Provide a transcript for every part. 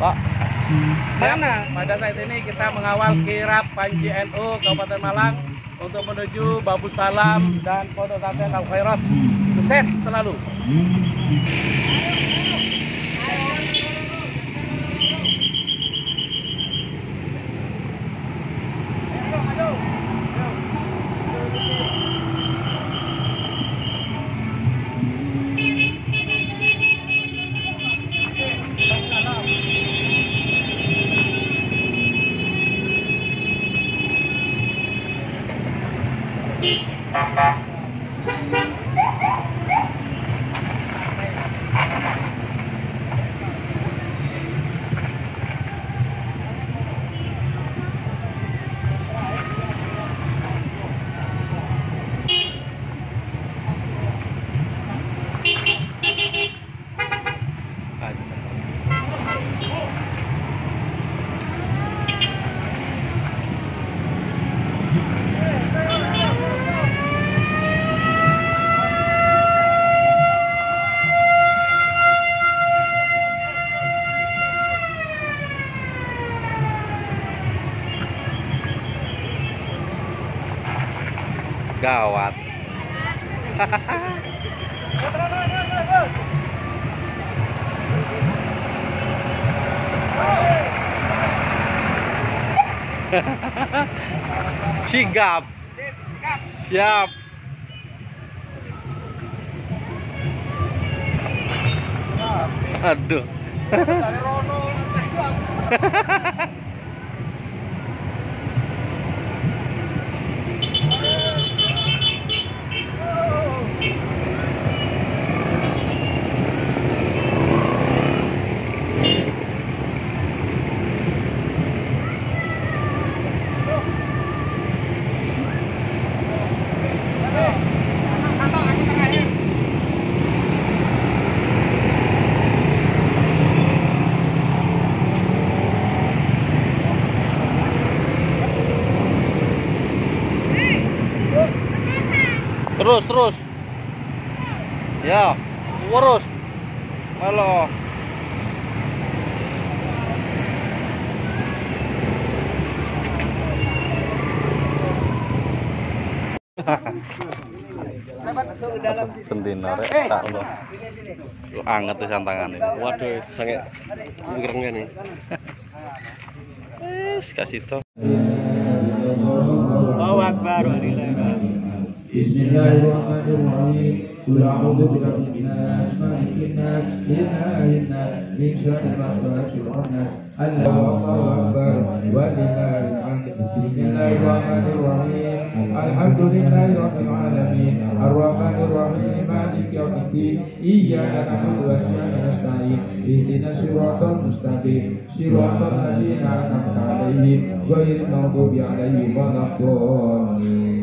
Pak, mana? Pada saat ini kita mengawal kirap Panji NU Kabupaten Malang untuk menuju Babu Salam dan Pondok Pesantren Al Khairat. Sukses selalu. Gawat. Sigap. Siap. Aduh. Terus. Ya, lurus. Halo. Sendina rek tak lo. Lu anget tuh santangan ini. Waduh, sangat pikirnya nih. Kasih toh. Allahu Akbar. Bismillahirrahmanirrahim. Qul a'udzu birabbin nas, malikin nas, ilahin nas, min syarri ma khalaq. Allahu Akbar wa lillahil hamd. Bismillahirrahmanirrahim. Alhamdulillahirabbil alamin. Arrahmanir rahim. Maliki yaumiddin. Iyyaka na'budu wa iyyaka nasta'in. Ihdinas siratal mustaqim. Siratal ladzina an'amta 'alaihim ghairil maghdubi 'alaihim waladdallin.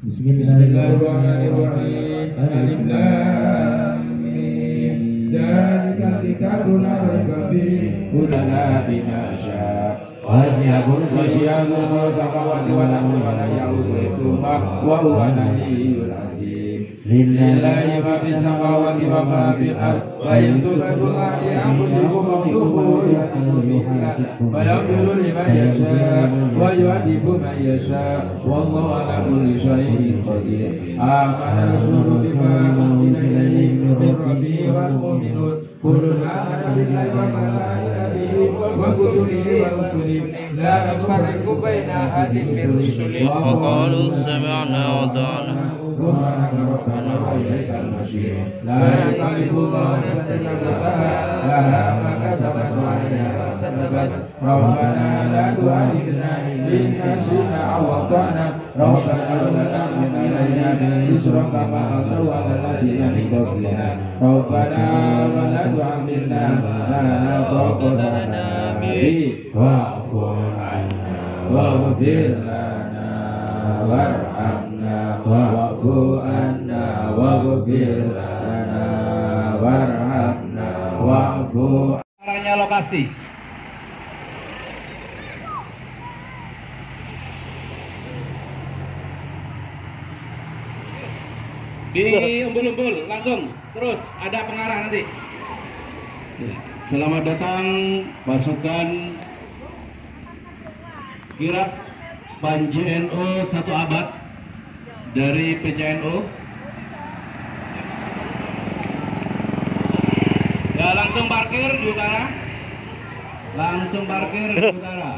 Bismillahirrahmanirrahim. Alif lam mim. Dzalikal kitabu la raiba fihi hudan lil muttaqin. Wasi'a kursiyyuhu samawati wal ardi wa la ya'uduhu hifdhuhuma wa huwa al-'aliyyul 'azim. Lillahi ma fis samawati wa ma fil ardi wa in tubdu ma fi anfusikum aw tukhfuhu wa yaghfiru liman yasha' wa yu'adhibu man yasha' wallahu 'ala kulli shay'in qadir. Amana rasulu bima unzila ilayhi min rabbihi wal mu'minun kullun amana billahi wa malaikatihi wa kutubihi wa rusulihi la nufarriqu baina ahadin min rusulihi wa qalu sami'na wa ata'na. غفرانك ربنا وإليك المصير. لا يكلف الله نفسا إلا وسعها لها ما كسبت وعليها ما اكتسبت. ربنا لا تؤاخذنا إن نسينا أو أخطأنا. ربنا ولا تحمل علينا إصرا كما حملته على الذين من قبلنا. ربنا ولا تحملنا ما لا طاقة لنا به واعف عنا واغفر لنا وارحمنا wa'fu anna waghfir lana warhamna wa'fu. Caranya lokasi. Di umbul-umbul langsung terus ada pengarah nanti. Selamat datang pasukan kirap Panji NU 1 abad dari PCNU. Ya, langsung parkir di utara. Langsung parkir di utara.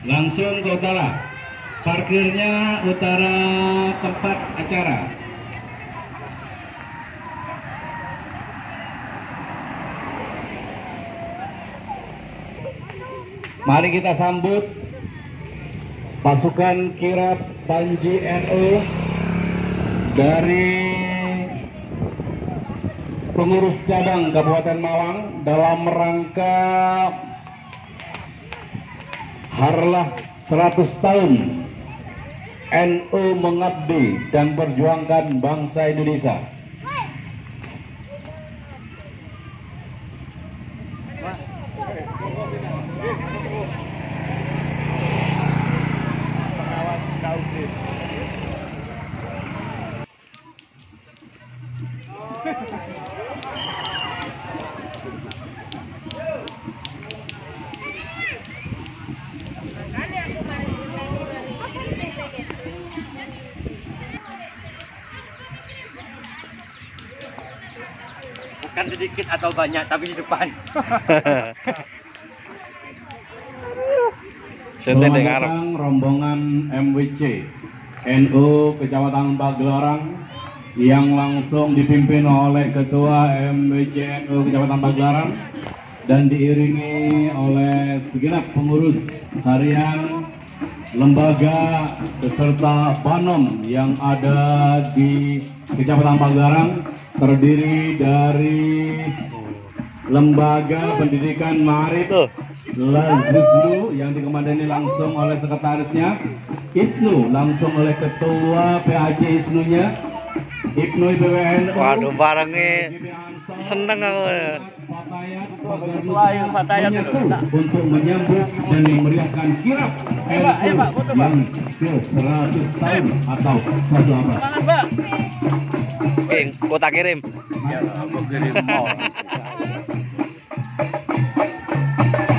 Langsung ke utara. Parkirnya utara tempat acara. Mari kita sambut pasukan kirap Panji NU dari pengurus cabang Kabupaten Malang dalam rangka Harlah 100 tahun NU mengabdi dan perjuangkan bangsa Indonesia. Bukan sedikit atau banyak, tapi di depan. Selamat datang rombongan MWC NU Kecamatan Pagelaran yang langsung dipimpin oleh Ketua MWC NU Kecamatan Pagelaran dan diiringi oleh segenap pengurus harian lembaga beserta Banom yang ada di Kecamatan Pagelaran, terdiri dari Lembaga Pendidikan Ma'arif Lazisnu yang dikomandani langsung oleh sekretarisnya, ISNU langsung oleh Ketua PAC ISNU-nya, IPNU IPWN. Waduh, barangnya seneng aku. Untuk menyambut dan memeriahkan kirap yang ke-100 tahun atau 1 abad. Oke, kota kirim. Ya, aku kirim mau.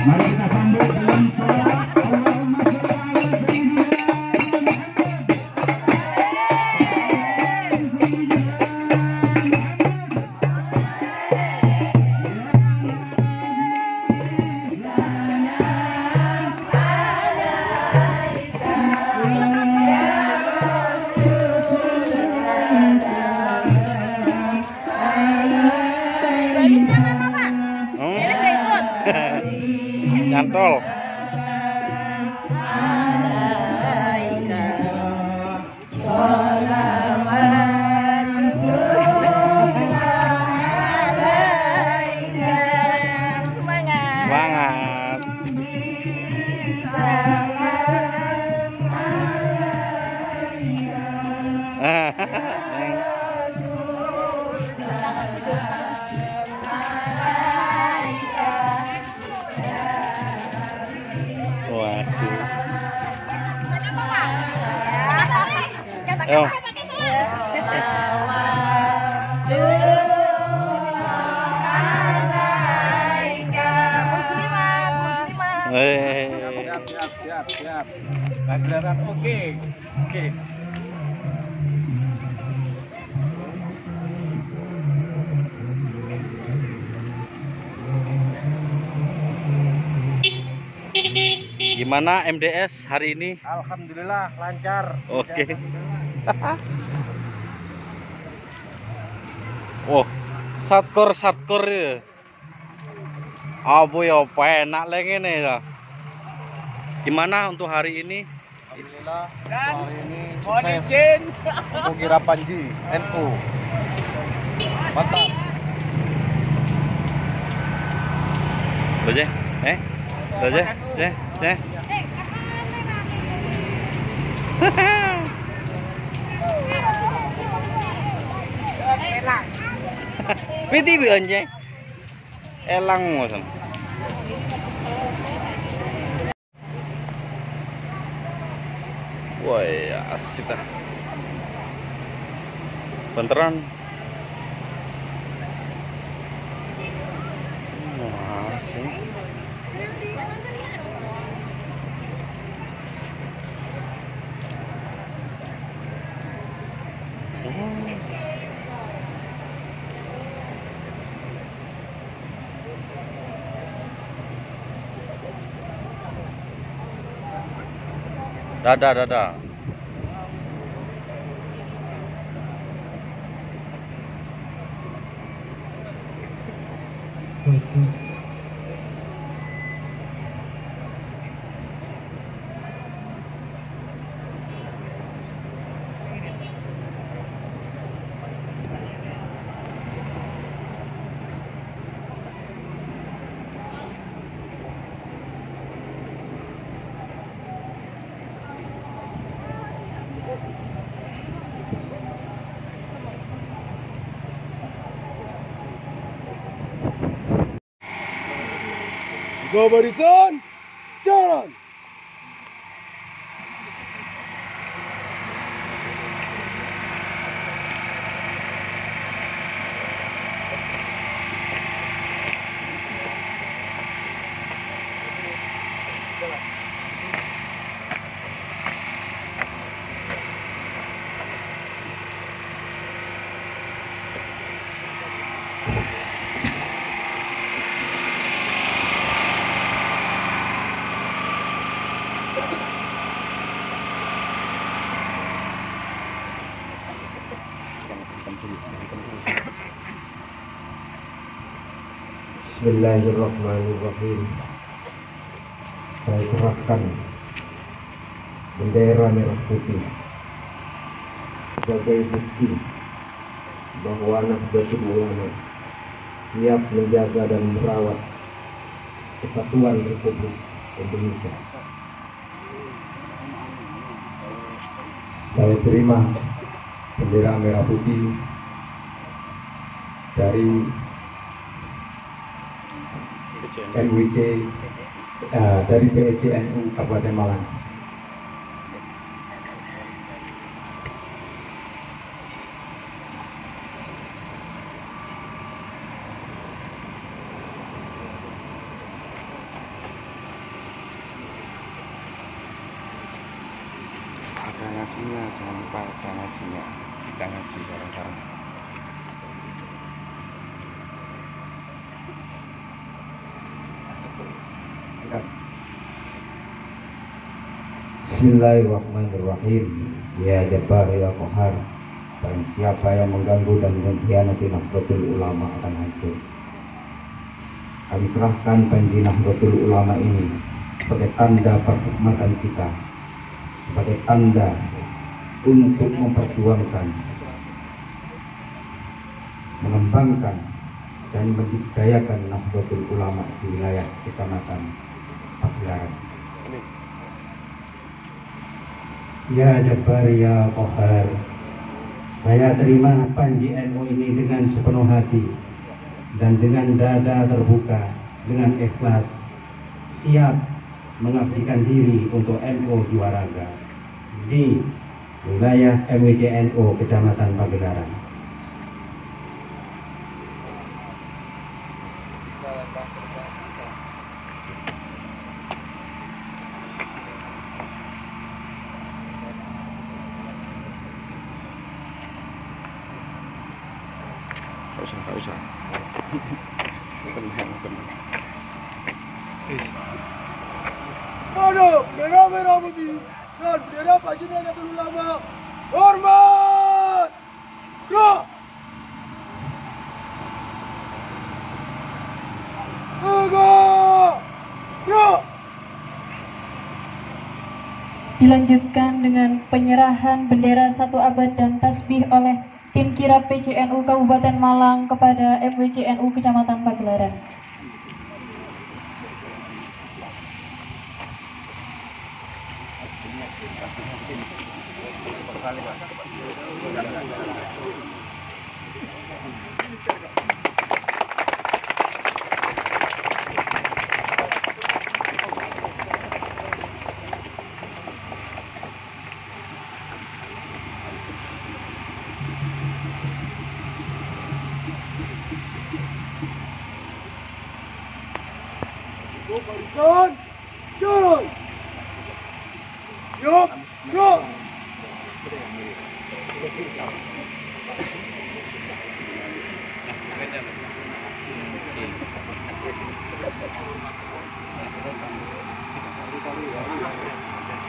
Mari kita sambut dengan salawat Allahumma sholli ala sayyidina Nyantol. Semangat. Waduh. Ayo. Siap. Pagelaran oke. Gimana MDS hari ini? Alhamdulillah lancar. Oke. Oh, satkor ya. Abu ya enak lagi nih ya. Gimana untuk hari ini? Alhamdulillah hari ini sukses untuk kirap Panji NU. Mantap. Doje, Doje. Piti bi anjing. Elang ngosan. Wah, ya, asik dah. Beneran. Asik. Dadah, dadah. Go barisan, jalan. Bismillahirrahmanirrahim. Saya serahkan bendera merah putih sebagai bukti bahwa Nahdlatul Ulama siap menjaga dan merawat kesatuan Republik Indonesia. Saya terima bendera merah putih dari MWC dari PCNU Kabupaten Malang. Ada ngajinya, jangan lupa ada ngajinya. Kita ngaji sekarang-sekarang. Bismillahirrahmanirrahim. Ya Jabbar ya Qahar. Dan siapa yang mengganggu dan mengkhianati Nahdlatul Ulama akan hancur. Kami serahkan panji Nahdlatul Ulama ini sebagai tanda perkhidmatan kita, sebagai tanda untuk memperjuangkan, mengembangkan dan mendidayakan Nahdlatul Ulama di wilayah Kecamatan Pagelaran. Ya Jabbar ya Qahar, saya terima panji NU ini dengan sepenuh hati dan dengan dada terbuka, dengan ikhlas, siap mengabdikan diri untuk NU Jiwaraga di wilayah MWC NU Kecamatan Pagelaran. Nggak usah. Tenang. Mana bendera merah putih dan bendera panji Nahdlatul Ulama. Hormat! Gerak! Tegak! Gerak! Dilanjutkan dengan penyerahan bendera 1 abad dan tasbih oleh tim kirab PCNU Kabupaten Malang kepada MWCNU Kecamatan Pagelaran. Barisan, jalan. Yuk, yuk.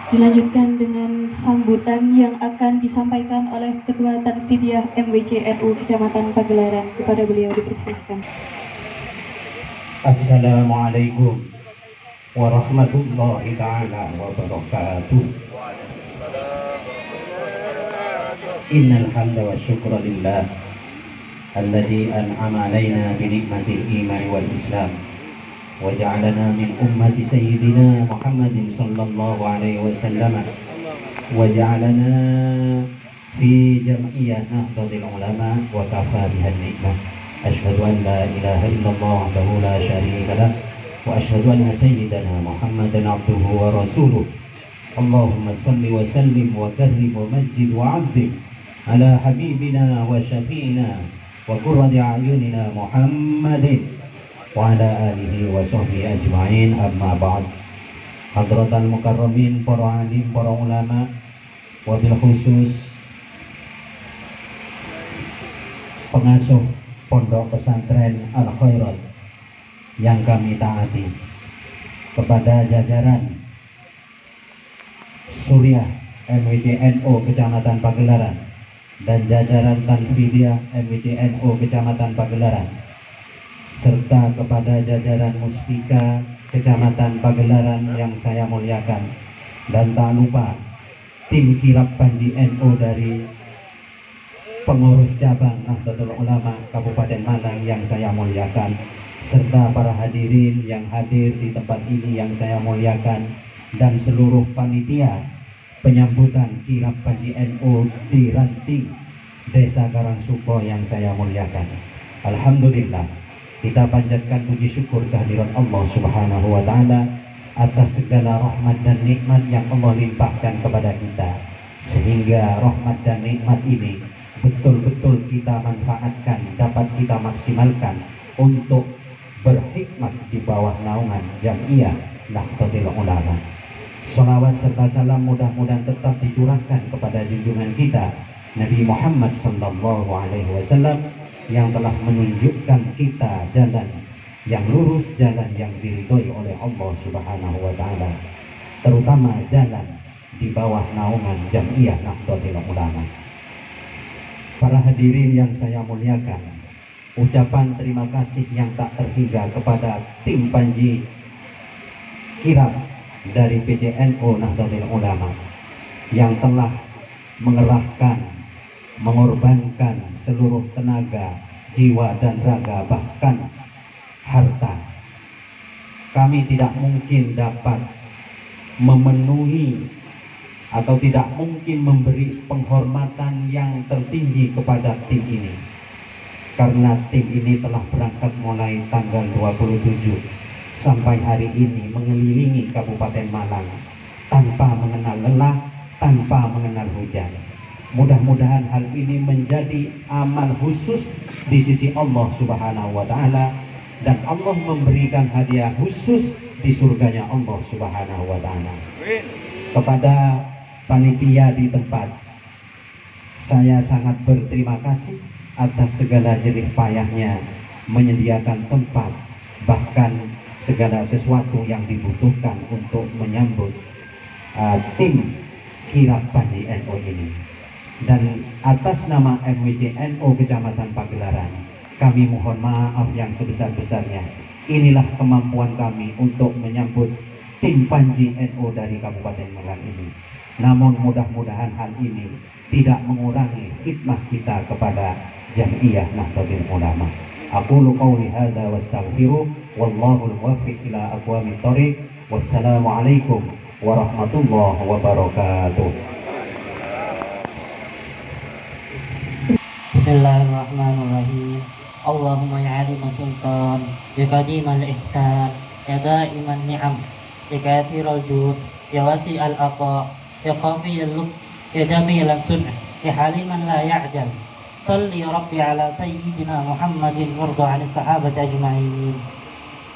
Dilanjutkan dengan sambutan yang akan disampaikan oleh Ketua Tanfidiyah MWCNU Kecamatan Pagelaran. Kepada beliau dipersilahkan. Assalamualaikum warahmatullahi ta'ala wabarakatuh. Innal hamda wa syukra lillah alladhi an'ama alaina bi ni'matil iman wal islam wa ja'alana min ummati sayyidina Muhammadin sallallahu alaihi wasallam wa ja'alana fi jam'iyyah nahdlatul ulama wa kafa bihan ni'mah. Asyhadu an la ilaha illallah wahdahu la syarika lah wa asyhadu anna sayyidana Muhammadan abduhu wa rasuluh. Allahumma salli wa sallim wa karrim wa majjid wa 'azzim ala habibina wa syafi'ina wa qurrati a'yunina Muhammadin wa ala alihi wa sahbihi ajma'in. Amma ba'd. Hadratal mukarramin, para alim, para ulama, wabil khusus pengasuh Pondok Pesantren Al Khairat yang kami taati, kepada jajaran Suriah MWCNU Kecamatan Pagelaran dan jajaran Tanfidiyah MWCNU Kecamatan Pagelaran, serta kepada jajaran Muspika Kecamatan Pagelaran yang saya muliakan, dan tak lupa tim kirab Panji NU dari pengurus cabang Nahdlatul Ulama Kabupaten Malang yang saya muliakan, serta para hadirin yang hadir di tempat ini yang saya muliakan, dan seluruh panitia penyambutan kirab Panji NU di Ranting, Desa Karangsuko yang saya muliakan. Alhamdulillah, kita panjatkan puji syukur kehadiran Allah Subhanahu wa Ta'ala atas segala rahmat dan nikmat yang Allah limpahkan kepada kita, sehingga rahmat dan nikmat ini betul-betul kita manfaatkan, dapat kita maksimalkan untuk berhikmat di bawah naungan Jam'iyah Nahdlatul Ulama. Salawat serta salam mudah-mudahan tetap dicurahkan kepada junjungan kita Nabi Muhammad sallallahu alaihi wasallam yang telah menunjukkan kita jalan yang lurus, jalan yang diridhoi oleh Allah Subhanahu wa Ta'ala, terutama jalan di bawah naungan Jam'iyah Nahdlatul Ulama. Para hadirin yang saya muliakan, ucapan terima kasih yang tak terhingga kepada tim Panji kirab dari PCNU Nahdlatul Ulama yang telah mengerahkan, mengorbankan seluruh tenaga, jiwa dan raga, bahkan harta. Kami tidak mungkin dapat memenuhi atau tidak mungkin memberi penghormatan yang tertinggi kepada tim ini, karena tim ini telah berangkat mulai tanggal 27 sampai hari ini mengelilingi Kabupaten Malang tanpa mengenal lelah, tanpa mengenal hujan. Mudah-mudahan hal ini menjadi amal khusus di sisi Allah Subhanahu wa Ta'ala, dan Allah memberikan hadiah khusus di surganya Allah Subhanahu wa Ta'ala. Kepada panitia di tempat, saya sangat berterima kasih atas segala jerih payahnya menyediakan tempat, bahkan segala sesuatu yang dibutuhkan untuk menyambut tim kirab Panji NU ini. Dan atas nama MWCNU Kecamatan Pagelaran, kami mohon maaf yang sebesar-besarnya. Inilah kemampuan kami untuk menyambut tim Panji NU dari Kabupaten Malang ini. Namun mudah-mudahan hal ini tidak mengurangi khidmah kita kepada Jam'iyah Nahdlatul Ulama. Aqulu qawli hadza wastaghfiru wallahul muwaffiq ila aqwamit thoriq. Wassalamualaikum warahmatullahi wabarakatuh. Bismillahirrahmanirrahim. Allahumma ya alimah sultan, ya qadimal ihsan, ya daiman ni'am, ya kathiral jud, ya wasi'al aqa, ya qafiyal lutf, ya jamilan sun'ah, ya haliman la ya'jal. Salli ya Rabbi ala sayyidina Muhammadin warda 'anil sahabati ajma'in.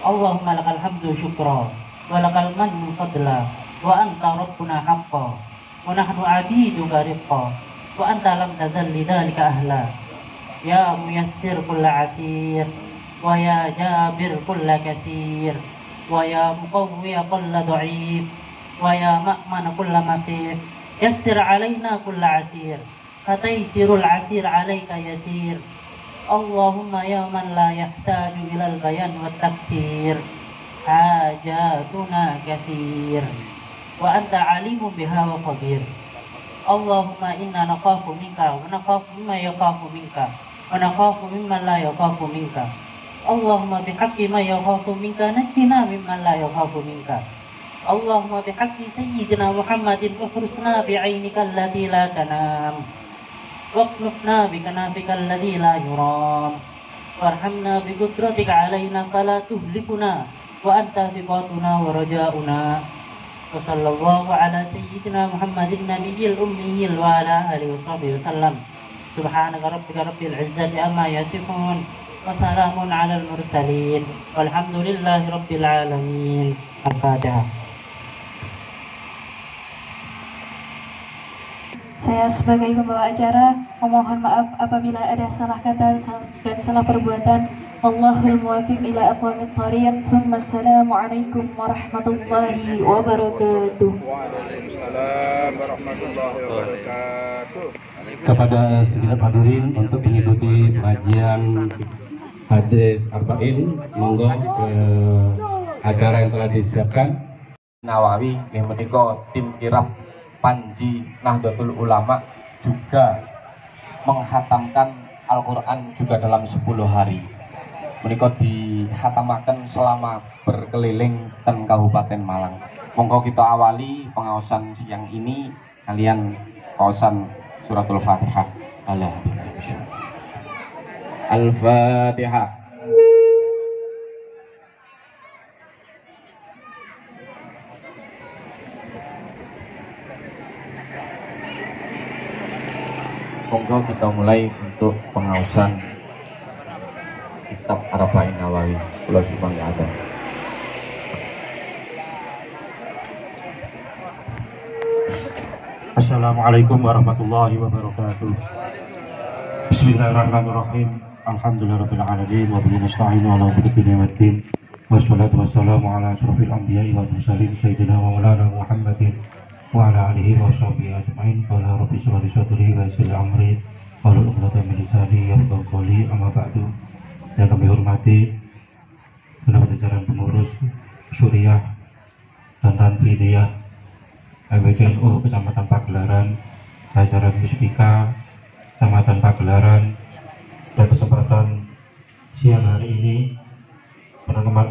Allahumma lakal hamdu syukra wa lakal mannu fadla wa anta rabbuna haqqa wa nahnu abiduka riqqa wa anta lam tazal lidzalika ahla ya muyassir kulla asir wa ya jabir kulla kasir wa ya muqawwi kulla dha'if wa ya ma'man kulla maqif yassir alaina kulla asir fataysirul asir alayka yasir Allahumma ya man la yahtaju ilal bayan wa taksir hajatuna kathir wa anta alimun biha wa khabir Allahumma inna nakhafu minka wa nakhafu mimma yakhafu minka wa nakhafu mimman la yakhafu minka Allahumma bihaqqi ma yakhafu minka najjina mimman la yakhafu minka Allahumma bihaqqi sayyidina Muhammadin ukhrisna bi'ainika allati la tanam واقنفنا بكنافك الذي لا يرام وارحمنا بقدرتك علينا فلا تهلكنا وأنت ثقتنا ورجاؤنا وصلى الله على سيدنا محمد النبي الأمي وعلى آله وصحبه وسلم سبحانك ربك رب العزة عما يصفون وسلام على المرسلين والحمد لله رب العالمين الفاتحة. Saya sebagai pembawa acara memohon maaf apabila ada salah kata dan salah perbuatan. Wallahul muwaffiq ila aqwamit thariq. Wassalamualaikum warahmatullahi wabarakatuh. Waalaikumsalam warahmatullahi wabarakatuh. Kepada segenap hadirin untuk mengikuti pengajian hadis arba'in, monggo ke acara yang telah disiapkan. Nawawi yang menika tim kirab Panji Nahdlatul Ulama juga menghatamkan Al-Quran juga dalam 10 hari. Menika dihatamaken selama berkeliling ten Kabupaten Malang. Monggo kita awali pengaosan siang ini kalian kaosan suratul Fatihah. Al-Fatihah. Monggo kita mulai untuk pengaosan kitab Arba'in Nawawi. Kula supaya ada. Assalamualaikum warahmatullahi wabarakatuh. Bismillahirrahmanirrahim. Alhamdulillahirabbil alamin wa bihi nasta'inu ala umuri dunya waddin. Wassalatu wassalamu ala asyrofil anbiya'i wal mursalin sayyidina wa maulana Muhammadin wa ala alihi wa sahbihi ajma'in. Qala rabbi shrah li sadri wa yassir li amri wahlul 'uqdatam min lisani yafqahu qawli. Amma ba'du. Yang kami hormati penatua jajaran pengurus Syuriah dan Tanfidiyah MWCNU Kecamatan Pagelaran, jajaran Muspika Kecamatan Pagelaran, dan kesempatan siang hari ini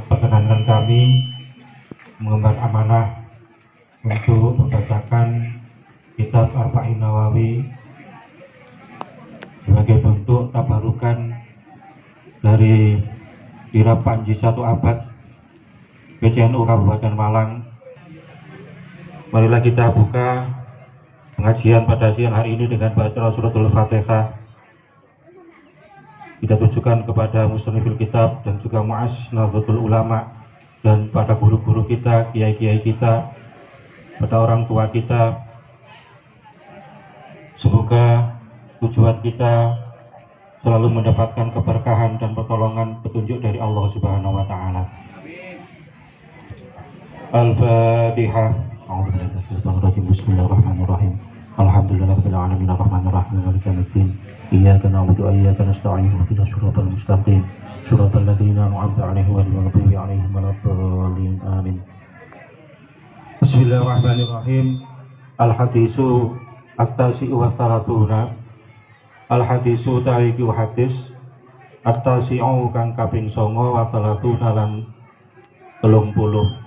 perkenankan kami mengemban amanah untuk membacakan kitab Arba'in Nawawi sebagai bentuk tabarukan dari kirab Panji 1 abad PCNU Kabupaten Malang. Marilah kita buka pengajian pada siang hari ini dengan baca suratul Fatihah. Kita tujukan kepada musannifil kitab dan juga mu'as Nahdlatul Ulama, dan pada guru-guru kita, kiai-kiai kita, pada orang tua kita. Semoga tujuan kita selalu mendapatkan keberkahan dan pertolongan petunjuk dari Allah Subhanahu wa taala. Al-Fatihah. Bismillahirrahmanirrahim. Alhamdulillahirabbil alamin arrahmanir rahim maliki yaumiddin. Iyyaka na'budu wa iyyaka nasta'in. Ihdinas siratal mustaqim. Siratal ladzina an'amta 'alaihim ghairil maghdubi 'alaihim waladdallin. Amin. Bismillahirrahmanirrahim. Al-hadisu at-tasi'u wa thalathuna. Al-hadisu ta'iki wa hadis at-tasi'u kang kaping 9 wa thalathuna lan 30.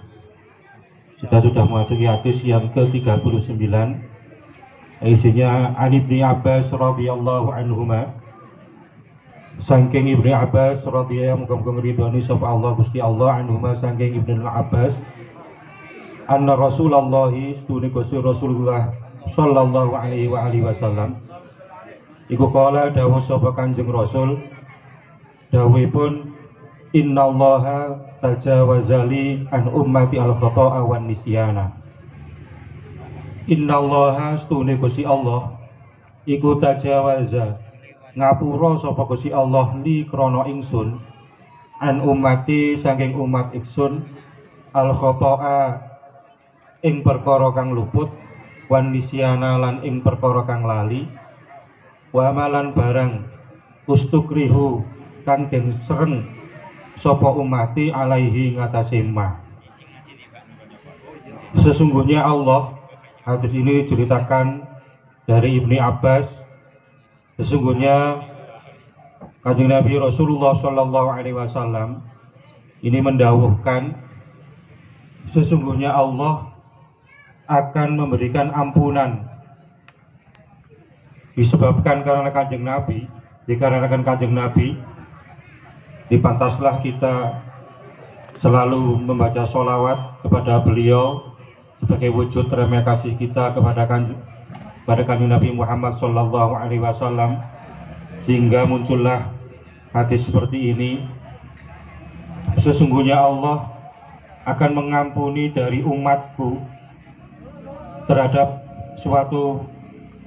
Kita sudah memasuki hadis yang ke-39. Isinya an Ibnu Abbas radhiyallahu anhuma. Saking Ibnu Abbas radhiyallahu muga-muga ridhoni sapa Allah Gusti Allah anhuma saking Ibnu Abbas anna Rasulullah stune Gusti Rasulullah sallallahu alaihi wa alihi wasallam iku kala dawuh sapa Kanjeng Rasul dawuhipun innallaha tajawazali an ummati al-khata'a wan nisyana. Innallaha stune Gusti Allah iku tajawaza ngapura sapa Gusti Allah li krana ingsun an ummati saking umat ingsun al-khata'a ing perkara kang luput wan nisyana lan ing perkara kang lali wa malan barang ustukrihu kang den sereng sapa umati alaihi ngatasi ma. Sesungguhnya Allah, hadis ini diceritakan dari Ibni Abbas, sesungguhnya Kanjeng Nabi Rasulullah Shallallahu Alaihi Wasallam ini mendawuhkan, sesungguhnya Allah akan memberikan ampunan disebabkan karena Kanjeng Nabi, dikarenakan Kanjeng Nabi, dipantaslah kita selalu membaca sholawat kepada beliau sebagai wujud terima kasih kita kepada Kanjeng Nabi Muhammad Sallallahu Alaihi Wasallam, sehingga muncullah hadis seperti ini. Sesungguhnya Allah akan mengampuni dari umatku terhadap suatu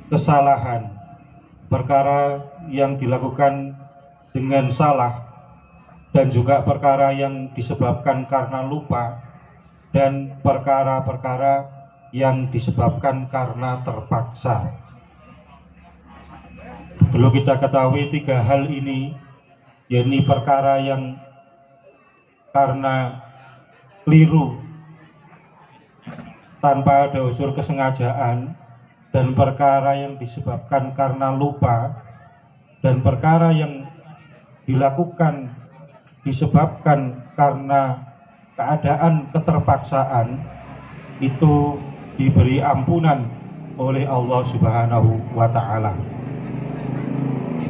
kesalahan, perkara yang dilakukan dengan salah, dan juga perkara yang disebabkan karena lupa, dan perkara-perkara yang disebabkan karena terpaksa. Perlu kita ketahui tiga hal ini, yakni perkara yang karena keliru tanpa ada unsur kesengajaan, dan perkara yang disebabkan karena lupa, dan perkara yang dilakukan disebabkan karena keadaan keterpaksaan, itu diberi ampunan oleh Allah Subhanahu wa Ta'ala.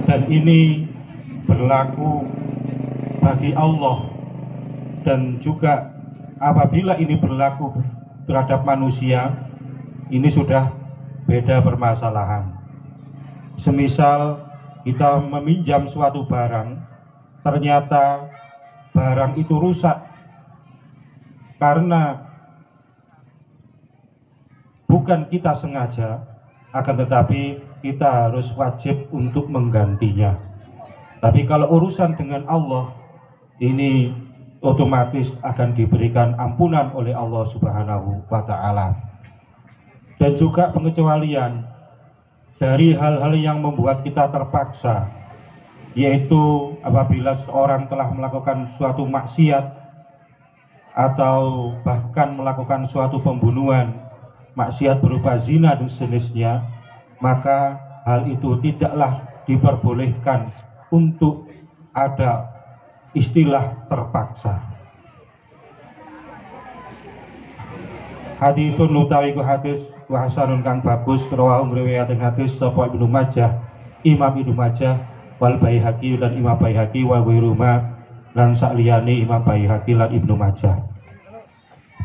Dan ini berlaku bagi Allah, dan juga apabila ini berlaku terhadap manusia, ini sudah beda permasalahan. Semisal kita meminjam suatu barang, ternyata barang itu rusak karena bukan kita sengaja, akan tetapi kita harus wajib untuk menggantinya. Tapi kalau urusan dengan Allah, ini otomatis akan diberikan ampunan oleh Allah Subhanahu wa Ta'ala. Dan juga pengecualian dari hal-hal yang membuat kita terpaksa, yaitu apabila seorang telah melakukan suatu maksiat atau bahkan melakukan suatu pembunuhan, maksiat berupa zina dan sejenisnya, maka hal itu tidaklah diperbolehkan untuk ada istilah terpaksa. Hadisun utawi ku hadis wa hasanun kang bagus, rawahu ngriwayatake hadis sapa Ibnu Majah, Imam Ibnu Majah, wal Baihaqi dan Imam Baihaqi, wa ghairuhuma lan sakliyane Imam Baihaqi lan Ibnu Majah.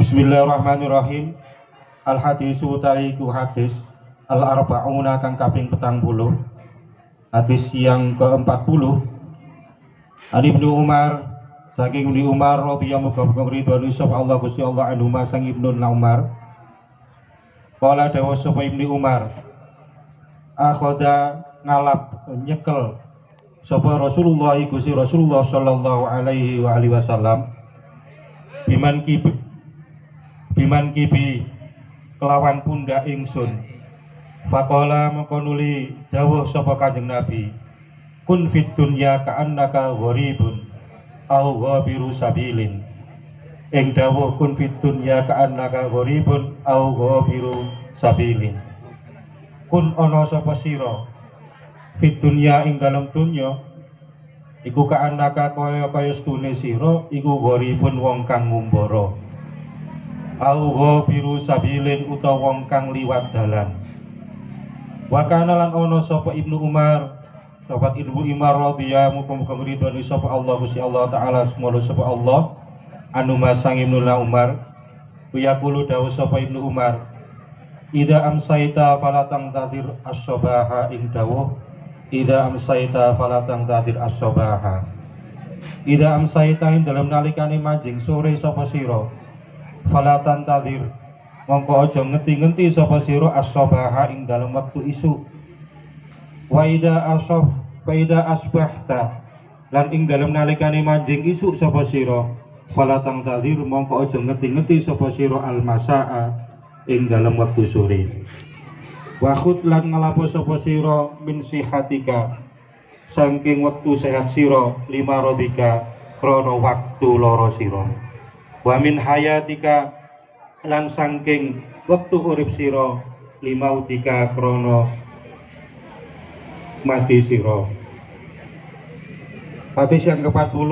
Bismillahirrahmanirrahim. Al hadisu utawi ku hadis al arba'una kang kaping 40, hadis yang ke-40. Ali Ibnu Umar, saking Ibnu Umar radhiyallahu anhu ridwan sapa Allah Gusti Allah anhu sang Ibnu Umar. Kala dawuh sapa Ibnu Umar, akhoda ngalap nyekel sapa Rasulullah Gusti Rasulullah sallallahu alaihi wa alihi wasallam biman kibi kelawan pundak ingsun. Faqala mengkonuli dawuh sapa Kanjeng Nabi, kun fid dunya ka'annaka gharibun aw ghabiru sabilin. Ing dawuh kun fid dunya ka'annaka gharibun aw ghabiru sabilin. Kun ana sapa sira fid dunya ing dalem dunya iku ka'annaka kaya stune sira iku gharibun wong kang ngumbara, aw ghabiru sabilin utawa wong kang liwat dalan. Wa kana lan ono sapa Ibnu Umar, sahabat Ibnu Umar radhiyallahu anhu ridwan sapa Allah Gusti Allah taala semono sapa Allah anu masang Ibnu Umar, yaqulu dawuh sapa Ibnu Umar, ida amsaita falatang tadir as-sabaha ing dawuh ida amsaita falatang tadir as-sabaha. Ida amsaitain dalam nalikane manjing sore sapa sira falatan tadir mongko aja ngenti-ngenti sapa sira as-sabaha ing dalam wektu isuk wa ida asbahta lan ing dalam nalikane manjing isuk sapa sira falatan tadir mongko aja ngenti-ngenti sapa sira al-masaa ing dalam wektu sore wa khut lan nglapo sapa sira min sihatika saking wektu sehat sira lima rodika krana waktu loro sira wa min hayatika lan saking wektu urip sira limautika krana mati sira. Hadis yang ke-40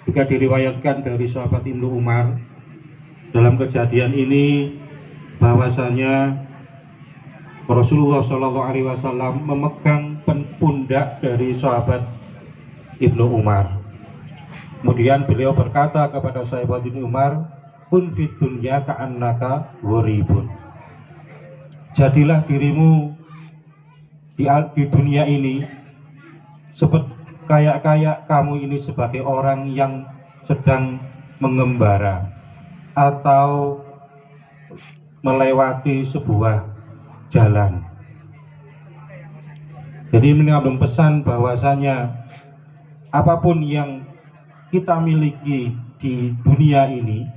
juga diriwayatkan dari sahabat Ibnu Umar. Dalam kejadian ini bahwasanya Rasulullah SAW memegang pundak dari sahabat Ibnu Umar. Kemudian beliau berkata kepada sahabat Ibnu Umar, kun fid dunya ka'annaka gharibun. Jadilah dirimu di dunia ini seperti kayak kamu ini sebagai orang yang sedang mengembara atau melewati sebuah jalan. Jadi mengandung pesan bahwasanya apapun yang kita miliki di dunia ini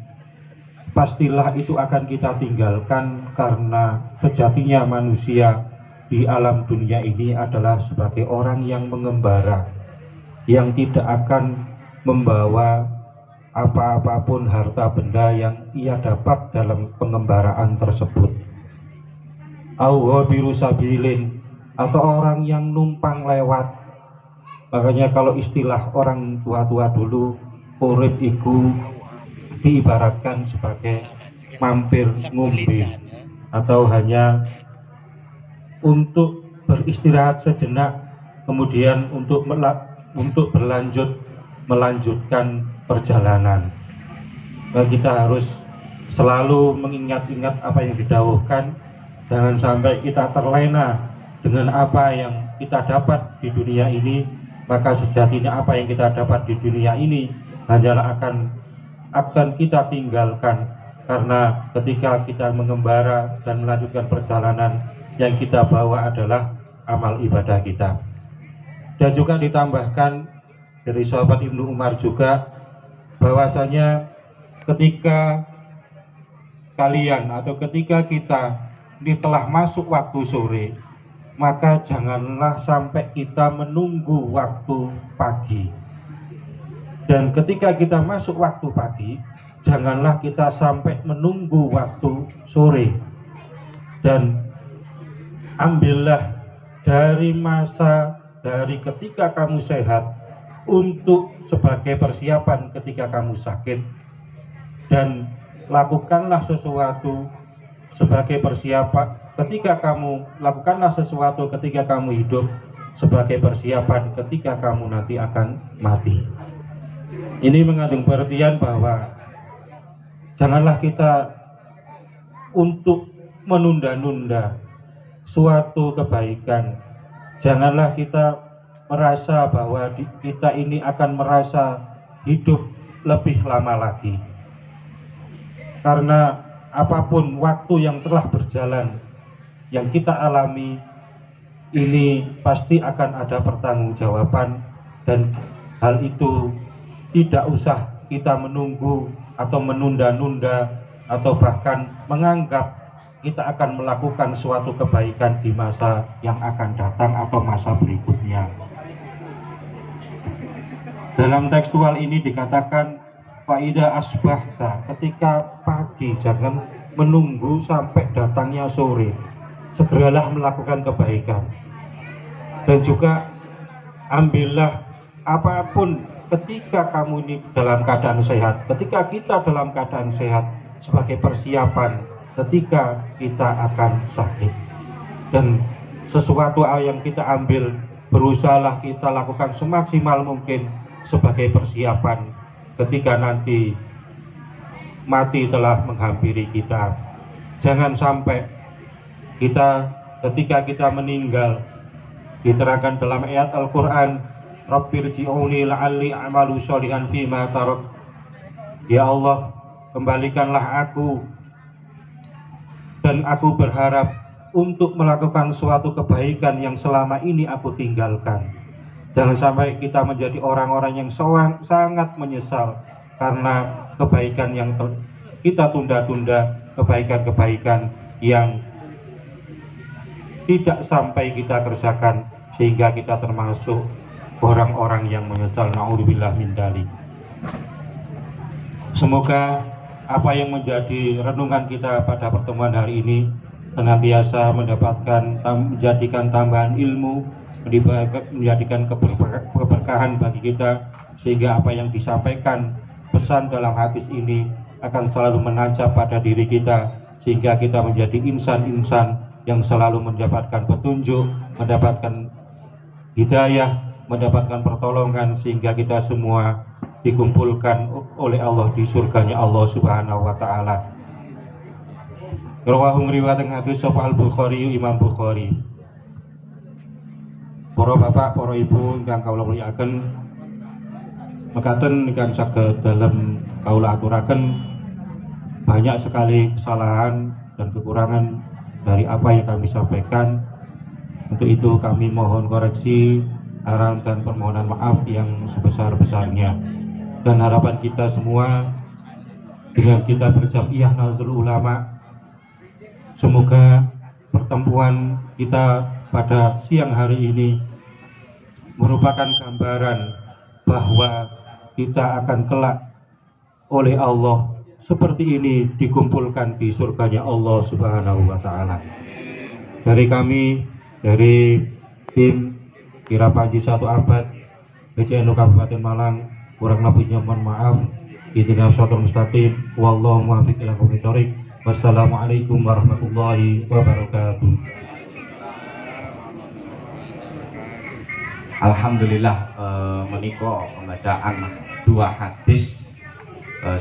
pastilah itu akan kita tinggalkan, karena sejatinya manusia di alam dunia ini adalah sebagai orang yang mengembara, yang tidak akan membawa apa-apapun harta benda yang ia dapat dalam pengembaraan tersebut. Biru sabilin, atau orang yang numpang lewat. Makanya kalau istilah orang tua-tua dulu, urip iku diibaratkan sebagai mampir ngombe, atau hanya untuk beristirahat sejenak, kemudian untuk melanjutkan perjalanan. Nah, kita harus selalu mengingat-ingat apa yang didhawuhkan. Jangan sampai kita terlena dengan apa yang kita dapat di dunia ini, maka sejatinya apa yang kita dapat di dunia ini hanyalah akan kita tinggalkan, karena ketika kita mengembara dan melanjutkan perjalanan, yang kita bawa adalah amal ibadah kita. Dan juga ditambahkan dari sahabat Ibnu Umar juga bahwasanya ketika kalian atau ketika kita ini telah masuk waktu sore, maka janganlah sampai kita menunggu waktu pagi. Dan ketika kita masuk waktu pagi, janganlah kita sampai menunggu waktu sore. Dan ambillah dari ketika kamu sehat untuk sebagai persiapan ketika kamu sakit, dan lakukanlah sesuatu sebagai persiapan lakukanlah sesuatu ketika kamu hidup sebagai persiapan ketika kamu nanti akan mati. Ini mengandung pengertian bahwa janganlah kita untuk menunda-nunda suatu kebaikan. Janganlah kita merasa bahwa kita ini akan merasa hidup lebih lama lagi, karena apapun waktu yang telah berjalan yang kita alami ini pasti akan ada pertanggungjawaban, dan hal itu tidak usah kita menunggu atau menunda-nunda atau bahkan menganggap kita akan melakukan suatu kebaikan di masa yang akan datang atau masa berikutnya. Dalam tekstual ini dikatakan faida asbahta, ketika pagi jangan menunggu sampai datangnya sore, segeralah melakukan kebaikan. Dan juga ambillah apapun ketika kamu ini dalam keadaan sehat, ketika kita dalam keadaan sehat sebagai persiapan ketika kita akan sakit. Dan sesuatu yang kita ambil, berusahalah kita lakukan semaksimal mungkin sebagai persiapan ketika nanti mati telah menghampiri kita. Jangan sampai ketika kita meninggal, diterangkan dalam ayat Al-Quran, Rabbirji'uni la'alli a'malu sholihan fima tarak. Ya Allah, kembalikanlah aku, dan aku berharap untuk melakukan suatu kebaikan yang selama ini aku tinggalkan. Jangan sampai kita menjadi orang-orang yang sangat menyesal karena kebaikan yang kita tunda-tunda, kebaikan-kebaikan yang tidak sampai kita kerjakan, sehingga kita termasuk orang-orang yang menyesal. Na'udzubillah min dzalik. Semoga apa yang menjadi renungan kita pada pertemuan hari ini senantiasa menjadikan tambahan ilmu, menjadikan keberkahan bagi kita, sehingga apa yang disampaikan pesan dalam hadis ini akan selalu menancap pada diri kita, sehingga kita menjadi insan-insan yang selalu mendapatkan petunjuk, mendapatkan hidayah, mendapatkan pertolongan, sehingga kita semua dikumpulkan oleh Allah di surganya Allah Subhanahu wa taala. Rawahu riwayat hadis sapa Al-Bukhari, Imam Bukhari. Para bapak, para ibu ingkang kawula mulyakaken, mekaten ingkang saged dalem kawula aturaken, banyak sekali kesalahan dan kekurangan dari apa yang kami sampaikan. Untuk itu kami mohon koreksi, arahan dan permohonan maaf yang sebesar-besarnya. Dan harapan kita semua dengan kita berjamiah Nahdlatul Ulama, semoga pertemuan kita pada siang hari ini merupakan gambaran bahwa kita akan kelak oleh Allah seperti ini dikumpulkan di surganya Allah Subhanahu wa taala. Dari kami, dari tim Kirap Panji 1 Abad PCNU Kabupaten Malang, kurang lebihnya mohon maaf. Ihdinas shiratal mustaqim, wallahu muwaffiq ila aqwamit thoriq. Wassalamualaikum warahmatullahi wabarakatuh. Alhamdulillah, menika pembacaan dua hadis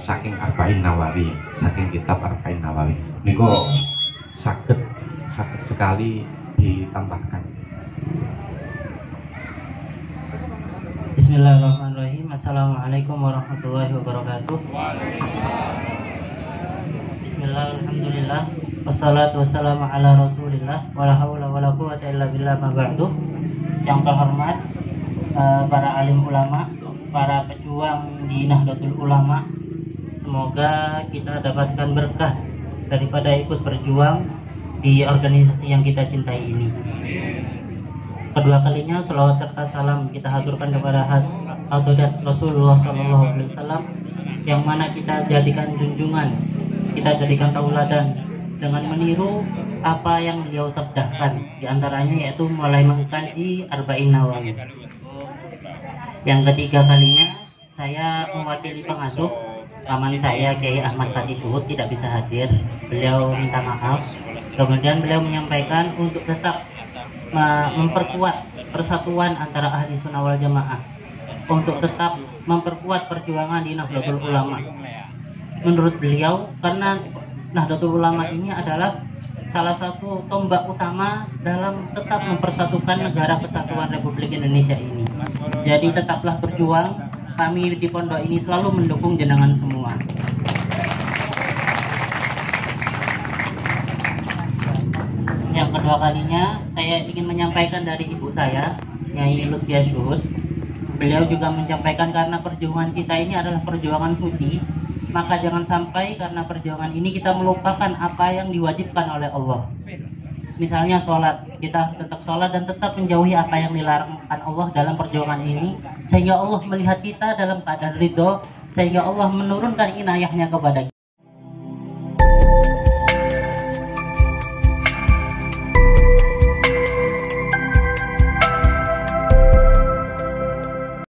saking Arba'in Nawawi, saking kitab Arba'in Nawawi. Niku saged sekali ditambahkan. Bismillahirrahmanirrahim. Assalamualaikum warahmatullahi wabarakatuh. Bismillahirrahmanirrahim. Wassalatu wassalamu ala rasulillah, wala haula wala quwwata illa billah, ma ba'du. Yang terhormat para alim ulama, para pejuang di Nahdlatul Ulama, semoga kita dapatkan berkah daripada ikut berjuang di organisasi yang kita cintai ini. Kedua kalinya selawat serta salam kita haturkan kepada Hadrat Rasulullah SAW, yang mana kita jadikan junjungan, kita jadikan tauladan dengan meniru apa yang beliau sabdakan, diantaranya yaitu mulai mengkaji Arba'in Nawawi. Yang ketiga kalinya saya mewakili pengasuh paman saya, Kiai Ahmad Fatih Suhud, tidak bisa hadir. Beliau minta maaf. Kemudian beliau menyampaikan untuk tetap memperkuat persatuan antara ahli sunnah wal jamaah, untuk tetap memperkuat perjuangan di Nahdlatul Ulama. Menurut beliau, karena Nahdlatul Ulama ini adalah salah satu tombak utama dalam tetap mempersatukan negara kesatuan Republik Indonesia ini. Jadi tetaplah berjuang, kami di pondok ini selalu mendukung jenengan semua. Yang kedua kalinya saya ingin menyampaikan dari ibu saya, Nyai Lutfia Syuhud. Beliau juga menyampaikan karena perjuangan kita ini adalah perjuangan suci, maka jangan sampai karena perjuangan ini kita melupakan apa yang diwajibkan oleh Allah. Misalnya sholat, kita tetap sholat dan tetap menjauhi apa yang dilarangkan Allah dalam perjuangan ini, sehingga Allah melihat kita dalam keadaan ridho, sehingga Allah menurunkan inayahnya kepada kita.